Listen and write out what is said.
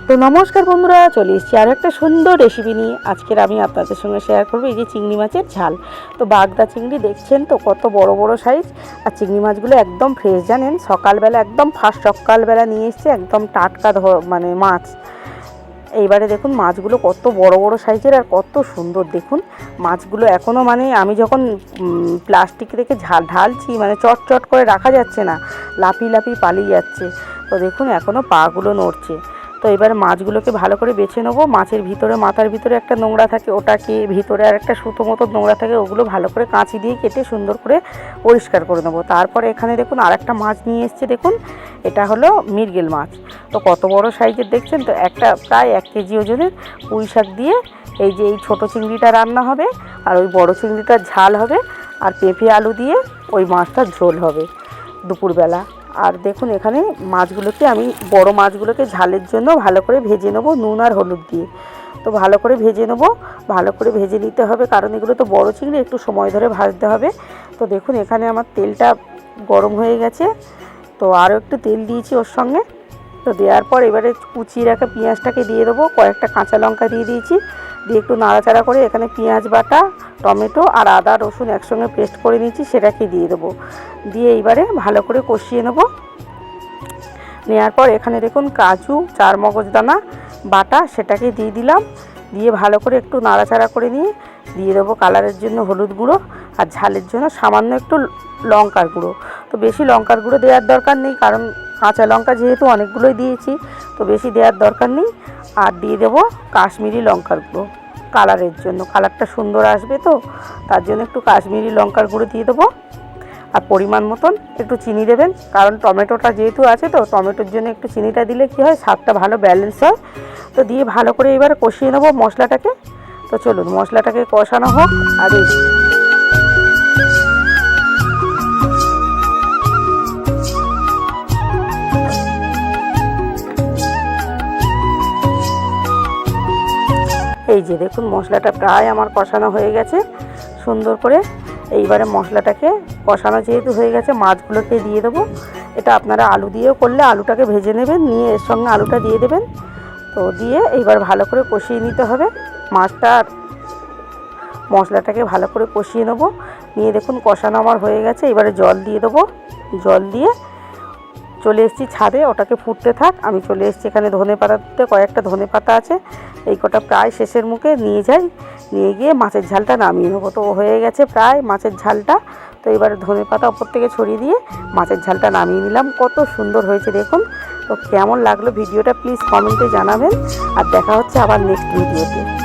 তো নমস্কার বন্ধুরা, চলে এসেছি আর একটা সুন্দর রেসিপি নিয়ে। আজকের আমি আপনাদের সঙ্গে শেয়ার করবো এই যে চিংড়ি মাছের ঝাল। তো বাগদা চিংড়ি দেখছেন তো কত বড় বড় সাইজ, আর চিংড়ি মাছগুলো একদম ফ্রেশ, জানেন সকালবেলা একদম ফার্স্ট সকালবেলা নিয়ে এসছে, একদম টাটকা মানে মাছ। এইবারে দেখুন মাছগুলো কত বড় বড় সাইজের আর কত সুন্দর। দেখুন মাছগুলো এখনও মানে আমি যখন প্লাস্টিক থেকে ঢালছি মানে চট করে রাখা যাচ্ছে না, লাফিয়ে লাফিয়ে পালিয়ে যাচ্ছে। তো দেখুন এখনও পাগুলো নড়ছে। তো এবার মাছগুলোকে ভালো করে বেছে নেবো। মাছের ভিতরে মাথার ভিতরে একটা নোংরা থাকে, ওটাকে ভিতরে আর একটা সুতো মতো নোংরা থাকে, ওগুলো ভালো করে কাঁচি দিয়ে কেটে সুন্দর করে পরিষ্কার করে নেবো। তারপরে এখানে দেখুন আর একটা মাছ নিয়ে এসছে, দেখুন এটা হলো মৃগেল মাছ। তো কত বড় সাইজের দেখছেন তো, একটা প্রায় 1 কেজি ওজনের পুঁই শাক দিয়ে এই যে এই ছোটো চিংড়িটা রান্না হবে, আর ওই বড় চিংড়িটার ঝাল হবে, আর পেঁপে আলু দিয়ে ওই মাছটার ঝোল হবে দুপুরবেলা। আর দেখুন এখানে মাছগুলোকে আমি বড় মাছগুলোকে ঝালের জন্য ভালো করে ভেজে নেবো নুন আর হলুদ দিয়ে। তো ভালো করে ভেজে নেবো, ভালো করে ভেজে নিতে হবে, কারণ এগুলো তো বড় চিংড়ি, একটু সময় ধরে ভাজতে হবে। তো দেখুন এখানে আমার তেলটা গরম হয়ে গেছে, তো আরও একটু তেল দিয়েছি ওর সঙ্গে। তো দেওয়ার পর এবারে কুচিয়ে রাখা পেঁয়াজটাকে দিয়ে দেবো, কয়েকটা কাঁচা লঙ্কা দিয়ে দিয়েছি, দিয়ে একটু নাড়াচাড়া করে এখানে পেঁয়াজ বাটা, টমেটো আর আদা রসুন একসঙ্গে পেস্ট করে নিয়েছি, সেটাকে দিয়ে দেবো। দিয়ে এইবারে ভালো করে কষিয়ে নেব। নেওয়ার পর এখানে দেখুন কাজু, চারমগজদানা বাটা, সেটাকে দিয়ে দিলাম। দিয়ে ভালো করে একটু নাড়াচাড়া করে নিয়ে দিয়ে দেবো কালারের জন্য হলুদ গুঁড়ো, আর ঝালের জন্য সামান্য একটু লঙ্কার গুঁড়ো। তো বেশি লঙ্কার গুঁড়ো দেওয়ার দরকার নেই, কারণ কাঁচা লঙ্কা যেহেতু অনেকগুলোই দিয়েছি, তো বেশি দেওয়ার দরকার নেই। আর দিয়ে দেবো কাশ্মীরি লঙ্কার গুঁড়ো, কালারের জন্য, কালারটা সুন্দর আসবে, তো তার জন্য একটু কাশ্মীরি লঙ্কার গুঁড়ো দিয়ে দেবো। আর পরিমাণ মতন একটু চিনি দেবেন, কারণ টমেটোটা যেহেতু আছে, তো টমেটোর জন্য একটু চিনিটা দিলে কী হয়, স্বাদটা ভালো ব্যালেন্স হয়। তো দিয়ে ভালো করে এবার কষিয়ে নেবো মশলাটাকে। তো চলুন মশলাটাকে কষানো হোক। আর এই যে দেখুন মশলাটা প্রায় আমার কষানো হয়ে গেছে সুন্দর করে। এইবারে মশলাটাকে কষানো যেহেতু হয়ে গেছে, মাছগুলোকে দিয়ে দেবো। এটা আপনারা আলু দিয়েও করলে আলুটাকে ভেজে নেবেন, নিয়ে এর সঙ্গে আলুটা দিয়ে দেবেন। তো দিয়ে এইবার ভালো করে কষিয়ে নিতে হবে মাছটা, আর মশলাটাকে ভালো করে কষিয়ে নেবো। নিয়ে দেখুন কষানো আমার হয়ে গেছে, এবারে জল দিয়ে দেবো। জল দিয়ে চলে এসেছি ছাদে, ওটাকে ফুটতে থাক। আমি চলে এসেছি এখানে ধনে পাতা দিতে, কয়েকটা ধনে পাতা আছে, এই কটা প্রায় শেষের মুখে নিয়ে যাই, নিয়ে গিয়ে মাছের ঝালটা নামিয়ে নেবো। তো হয়ে গেছে প্রায় মাছের ঝালটা। তো এবারে ধনে পাতা ওপর থেকে ছড়িয়ে দিয়ে মাছের ঝালটা নামিয়ে নিলাম। কত সুন্দর হয়েছে দেখুন। তো কেমন লাগলো ভিডিওটা প্লিজ কমেন্টে জানাবেন, আর দেখা হচ্ছে আবার নেক্সট ভিডিওতে।